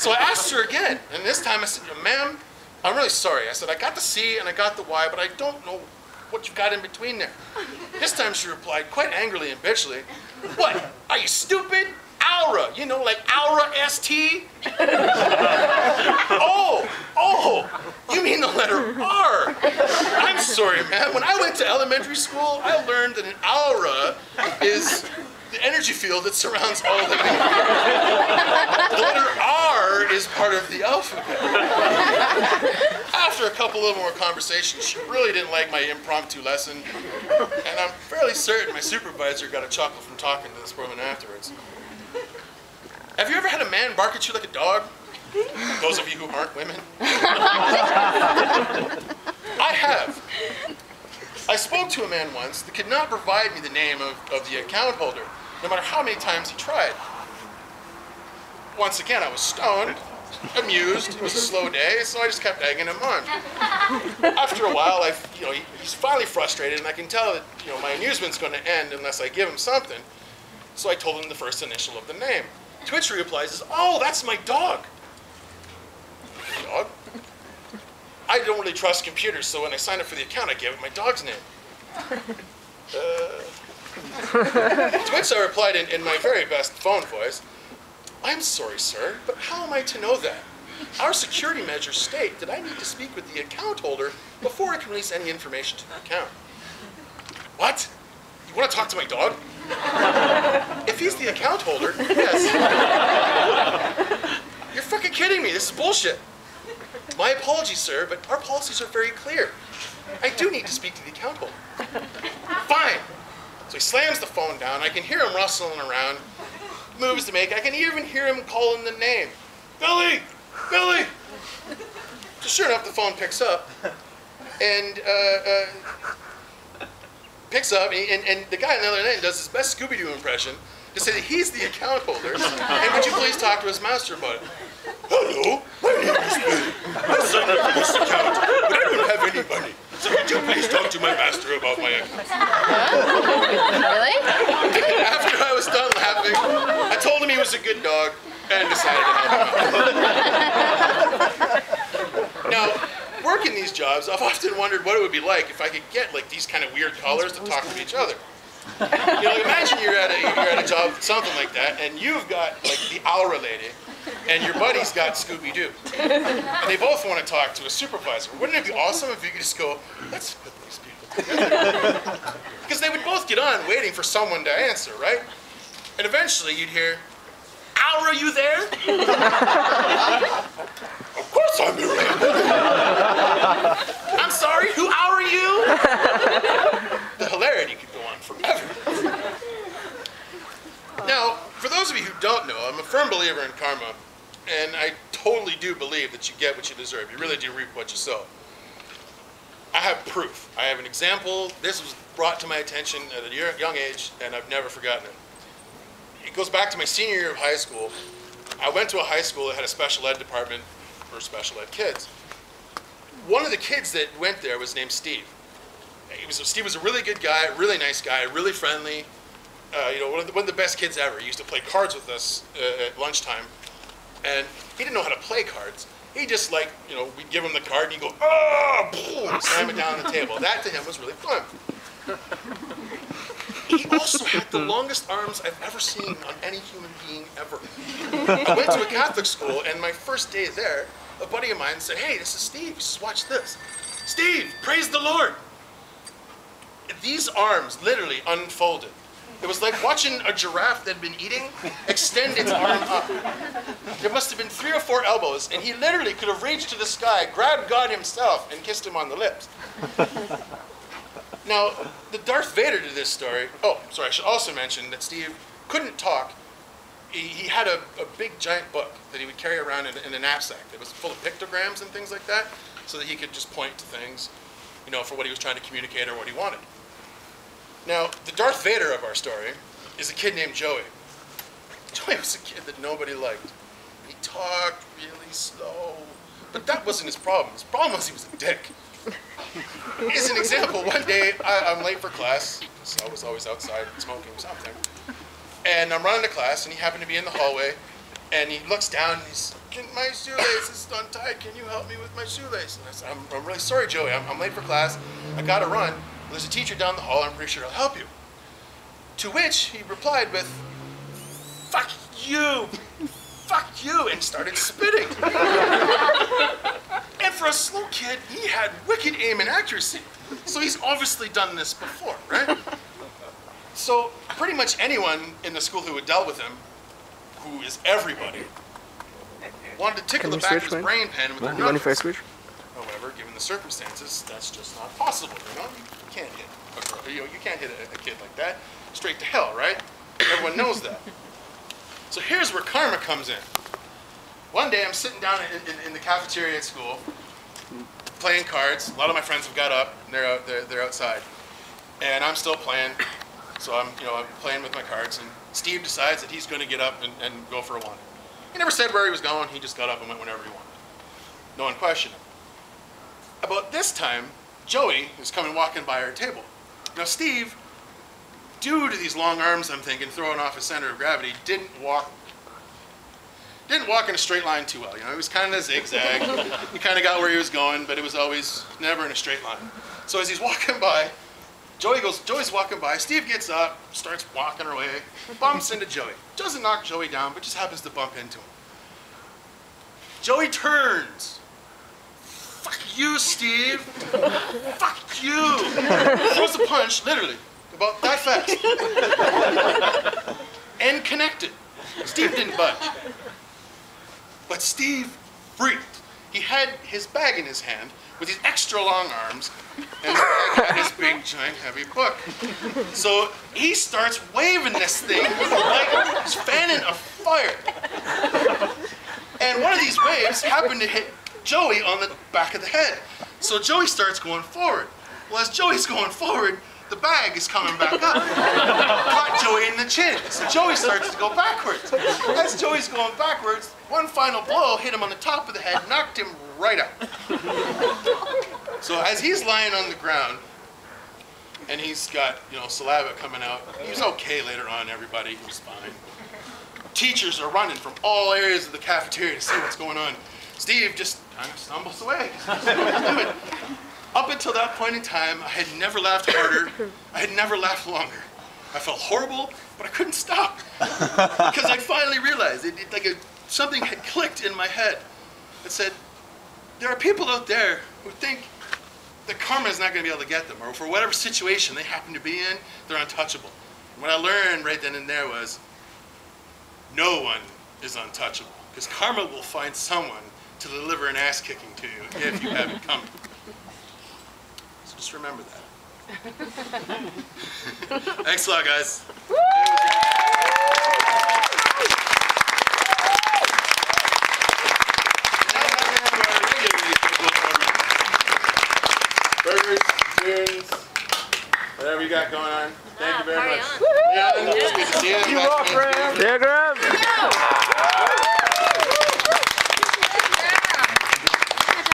So I asked her again, and this time I said, ma'am, I'm really sorry. I said, I got the C and I got the Y, but I don't know what you've got in between there. This time she replied, quite angrily and bitchily, what, are you stupid? Aura, you know, like Aura ST? Oh, you mean the letter R. I'm sorry, man. When I went to elementary school, I learned that an aura is the energy field that surrounds all living things. The letter R is part of the alphabet. After a couple of more conversations, she really didn't like my impromptu lesson, and I'm fairly certain my supervisor got a chuckle from talking to this woman afterwards. Have you ever had a man bark at you like a dog? Those of you who aren't women. I have. I spoke to a man once that could not provide me the name of the account holder, no matter how many times he tried. Once again, I was stoned, amused. It was a slow day, so I just kept egging him on. After a while, he's finally frustrated, and I can tell that my amusement's going to end unless I give him something. So I told him the first initial of the name. To which he replies, "Oh, that's my dog." Dog? I don't really trust computers, so when I signed up for the account, I gave it my dog's name. To which I replied in my very best phone voice, "I'm sorry, sir, but how am I to know that? Our security measures state that I need to speak with the account holder before I can release any information to the account." What? You want to talk to my dog? If he's the account holder, yes. You're fucking kidding me. This is bullshit. My apologies, sir, but our policies are very clear. I do need to speak to the account holder. Fine. So he slams the phone down. I can hear him rustling around, moves to make. I can even hear him calling the name. Billy! Billy! So sure enough, the phone picks up. And the guy on the other end does his best Scooby-Doo impression to say that he's the account holder, and would you please talk to his master about it? Hello, my name is Billy. I signed up for this account, but I don't have any money. So would you please talk to my master about my account? Really? After I was done laughing, I told him he was a good dog and decided to help him out. Now, working these jobs, I've often wondered what it would be like if I could get like these kind of weird callers to talk to each other. Imagine you're at a job, something like that, and you've got like the Aura lady, and your buddy's got Scooby-Doo, and they both want to talk to a supervisor. Wouldn't it be awesome if you could just go, let's put these people together? Because they would both get on waiting for someone to answer, right? And eventually you'd hear, "Aura, you there?" "Of course I'm here." "I'm sorry, who are you?" The hilarity could go on forever. Now, for those of you who don't know, I'm a firm believer in karma, and I totally do believe that you get what you deserve. You really do reap what you sow. I have proof. I have an example. This was brought to my attention at a young age, and I've never forgotten it. It goes back to my senior year of high school. I went to a high school that had a special ed department for special ed kids. One of the kids that went there was named Steve. Steve was a really good guy, really nice guy, really friendly. One of the best kids ever. He used to play cards with us at lunchtime, and he didn't know how to play cards. He just we'd give him the card and he'd go, "Oh!" Boom, slam it down on the table. That to him was really fun. He also had the longest arms I've ever seen on any human being ever. I went to a Catholic school, and my first day there, a buddy of mine said, "Hey, this is Steve. Just watch this." "Steve, praise the Lord." These arms literally unfolded. It was like watching a giraffe that had been eating extend its arm up. There must have been 3 or 4 elbows, and he literally could have reached to the sky, grabbed God himself, and kissed him on the lips. Now, the Darth Vader to this story, I should also mention that Steve couldn't talk. He had a big giant book that he would carry around in a knapsack that was full of pictograms and things like that, so that he could just point to things, for what he was trying to communicate or what he wanted. Now, the Darth Vader of our story is a kid named Joey. Joey was a kid that nobody liked. He talked really slow, but that wasn't his problem. His problem was he was a dick. As an example, one day I'm late for class, so I was always outside smoking something, and I'm running to class, and he happened to be in the hallway, And he looks down and he's, my shoelace is untied. Can you help me with my shoelace? And I said, I'm really sorry, Joey. I'm late for class. I got to run. There's a teacher down the hall. I'm pretty sure I'll help you. To which he replied with, fuck you, and started spitting. And for a slow kid, he had wicked aim and accuracy. So he's obviously done this before, right? So pretty much anyone in the school who had dealt with him, who is everybody, wanted to tickle the back of his brain pan with their knuckles. However, given the circumstances, that's just not possible, you know? You can't hit a girl, you can't hit a kid like that. Straight to hell, right? Everyone knows that. So here's where karma comes in. One day I'm sitting down in the cafeteria at school, playing cards. A lot of my friends have got up, and they're outside. And I'm still playing, so I'm playing with my cards, and Steve decides that he's going to get up and go for a wander. He never said where he was going, he just got up and went whenever he wanted. No one questioned him. About this time, Joey is coming walking by our table. Now Steve, due to these long arms, I'm thinking, throwing off his center of gravity, didn't walk in a straight line too well. You know, he was kind of zigzag. He kind of got where he was going, but it was always never in a straight line. So as he's walking by, Joey's walking by, Steve gets up, starts walking away, bumps into Joey. Doesn't knock Joey down, but just happens to bump into him. Joey turns. Fuck you, Steve. Fuck you. Throws a punch, literally, about that fast. And connected. Steve didn't budge. But Steve freaked. He had his bag in his hand with these extra long arms, and the bag had his big, giant, heavy book. So he starts waving this thing like he's fanning a fire. And one of these waves happened to hit Joey on the back of the head. So Joey starts going forward. Well, as Joey's going forward, the bag is coming back up. Caught Joey in the chin. So Joey starts to go backwards. As Joey's going backwards, one final blow hit him on the top of the head, knocked him right out. So as he's lying on the ground, and he's got, saliva coming out, he was okay later on, everybody, he was fine. Teachers are running from all areas of the cafeteria to see what's going on. Steve just kind of stumbles away. Up until that point in time, I had never laughed harder. I had never laughed longer. I felt horrible, but I couldn't stop. Because I finally realized, something had clicked in my head. It said, there are people out there who think that karma is not going to be able to get them, or for whatever situation they happen to be in, they're untouchable. And what I learned right then and there was, no one is untouchable. Because karma will find someone to deliver an ass kicking to you if you have it coming. So just remember that. Thanks a lot, guys. Burgers, tunes, whatever you got going on. Thank you very much. Yeah, it's good to see you. You are, friend. Yeah, girl.